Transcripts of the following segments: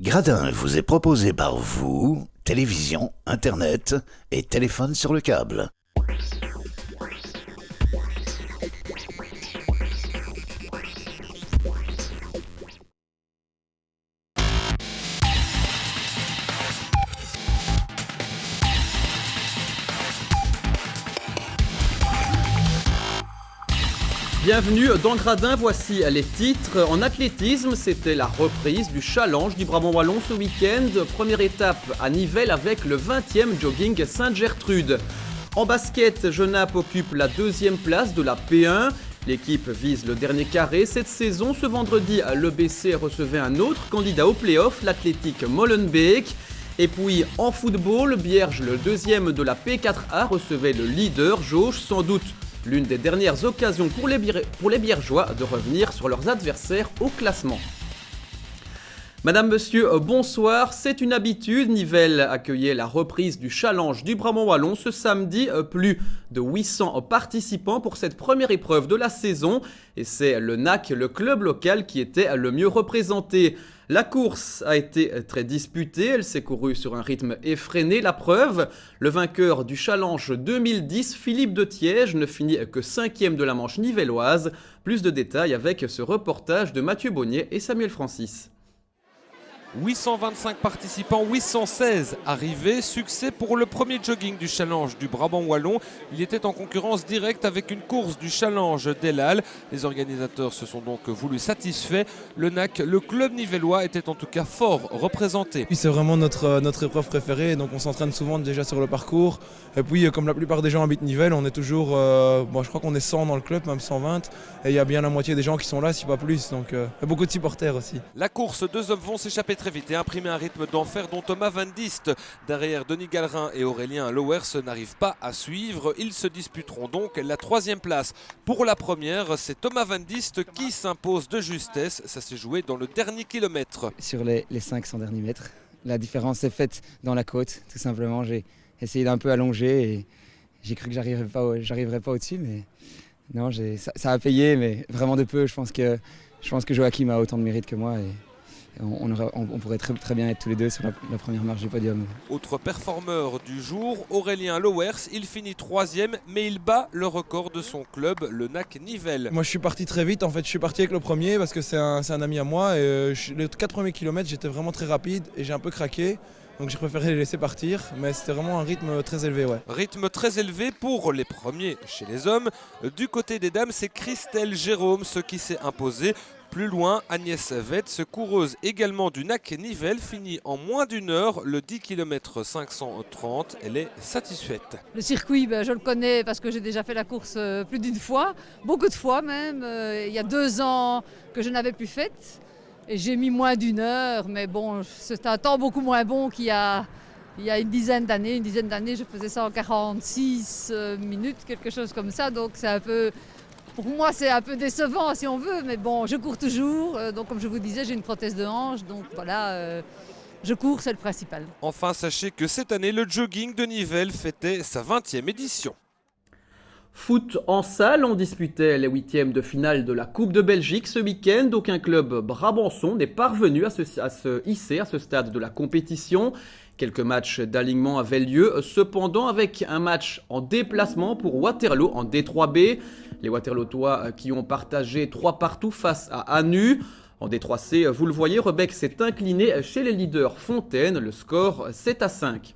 Gradin vous est proposé par vous, télévision, internet et téléphone sur le câble. Bienvenue dans Gradin, voici les titres. En athlétisme, c'était la reprise du challenge du Brabant Wallon ce week-end. Première étape à Nivelles avec le 20e jogging Sainte-Gertrude. En basket, Genappe occupe la deuxième place de la P1. L'équipe vise le dernier carré cette saison. Ce vendredi, le BC recevait un autre candidat au play-off, l'Athletic Molenbeek. Et puis en football, Bierge, le deuxième de la P4A, recevait le leader Jauge, sans doute l'une des dernières occasions pour les Biergeois de revenir sur leurs adversaires au classement. Madame, monsieur, bonsoir. C'est une habitude. Nivelles accueillait la reprise du challenge du Brabant Wallon ce samedi. Plus de 800 participants pour cette première épreuve de la saison. Et c'est le NAC, le club local, qui était le mieux représenté. La course a été très disputée, elle s'est courue sur un rythme effréné. La preuve, le vainqueur du challenge 2010, Philippe de Thiège, ne finit que 5e de la manche nivelloise. Plus de détails avec ce reportage de Mathieu Bonnier et Samuel Francis. 825 participants, 816 arrivés. Succès pour le premier jogging du challenge du Brabant Wallon. Il était en concurrence directe avec une course du challenge d'El-Al. Les organisateurs se sont donc voulus satisfaits. Le NAC, le club nivellois, était en tout cas fort représenté. Oui, c'est vraiment notre épreuve préférée, donc on s'entraîne souvent déjà sur le parcours. Et puis comme la plupart des gens habitent Nivelles, on est toujours, je crois qu'on est 100 dans le club, même 120. Et il y a bien la moitié des gens qui sont là, si pas plus. Donc il y a beaucoup de supporters aussi. La course, deux hommes vont s'échapper très vite et imprimer un rythme d'enfer dont Thomas Van Dist, derrière Denis Gallerin et Aurélien Lowers, n'arrivent pas à suivre. Ils se disputeront donc la troisième place. Pour la première, c'est Thomas Van Dist qui s'impose de justesse. Ça s'est joué dans le dernier kilomètre. Sur les 500 derniers mètres, la différence est faite dans la côte, tout simplement. J'ai essayé d'un peu allonger et j'ai cru que j'arriverais pas au-dessus, mais non, ça a payé, mais vraiment de peu. Je pense que Joachim a autant de mérite que moi. On pourrait très bien être tous les deux sur la première marche du podium. Autre performeur du jour, Aurélien Lowers, il finit 3e, mais il bat le record de son club, le NAC Nivelles. Moi je suis parti très vite, en fait je suis parti avec le premier parce que c'est un ami à moi. Et les 4 premiers kilomètres j'étais vraiment très rapide et j'ai un peu craqué. Donc j'ai préféré les laisser partir, mais c'était vraiment un rythme très élevé. Ouais. Rythme très élevé pour les premiers chez les hommes. Du côté des dames, c'est Christelle Jérôme ce qui s'est imposé. Plus loin, Agnès Vetz, coureuse également du NAC Nivelles, finit en moins d'une heure le 10 km 530. Elle est satisfaite. Le circuit, je le connais parce que j'ai déjà fait la course plus d'une fois, beaucoup de fois même. Il y a 2 ans que je n'avais plus faite et j'ai mis moins d'une heure, mais bon, c'est un temps beaucoup moins bon qu'il y a une dizaine d'années. Une dizaine d'années, je faisais ça en 46 minutes, quelque chose comme ça, donc c'est un peu... Pour moi, c'est un peu décevant si on veut, mais bon, je cours toujours. Donc, comme je vous disais, j'ai une prothèse de hanche. Donc, voilà, je cours, c'est le principal. Enfin, sachez que cette année, le jogging de Nivelles fêtait sa 20e édition. Foot en salle, on disputait les 8e de finale de la Coupe de Belgique ce week-end. Aucun club brabançon n'est parvenu à se hisser à ce stade de la compétition. Quelques matchs d'alignement avaient lieu, cependant avec un match en déplacement pour Waterloo en D3B. Les Waterlootois qui ont partagé 3 partout face à Anu. En D3C, vous le voyez, Rebec s'est incliné chez les leaders Fontaine, le score 7-5.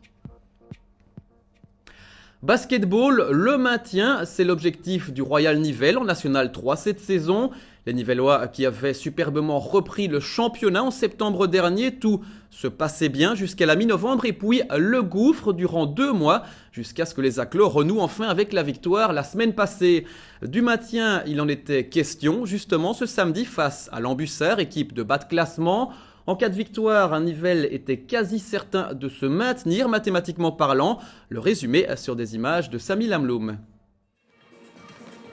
Basketball, le maintien, c'est l'objectif du Royal Nivelles en National 3 cette saison. Les Nivellois qui avaient superbement repris le championnat en septembre dernier, tout se passait bien jusqu'à la mi-novembre et puis le gouffre durant 2 mois jusqu'à ce que les Acclos renouent enfin avec la victoire la semaine passée. Du maintien, il en était question justement ce samedi face à l'Ambussard, équipe de bas de classement. En cas de victoire, un Nivelles était quasi certain de se maintenir mathématiquement parlant. Le résumé sur des images de Samy Lamloum.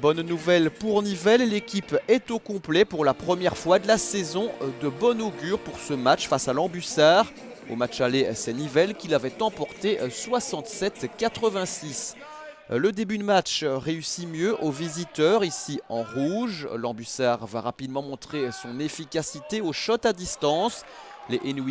Bonne nouvelle pour Nivelles, l'équipe est au complet pour la première fois de la saison. De bon augure pour ce match face à l'Ambussard. Au match aller, c'est Nivelles qui l'avait emporté 67-86. Le début de match réussit mieux aux visiteurs, ici en rouge. L'Ambussard va rapidement montrer son efficacité au shot à distance. Les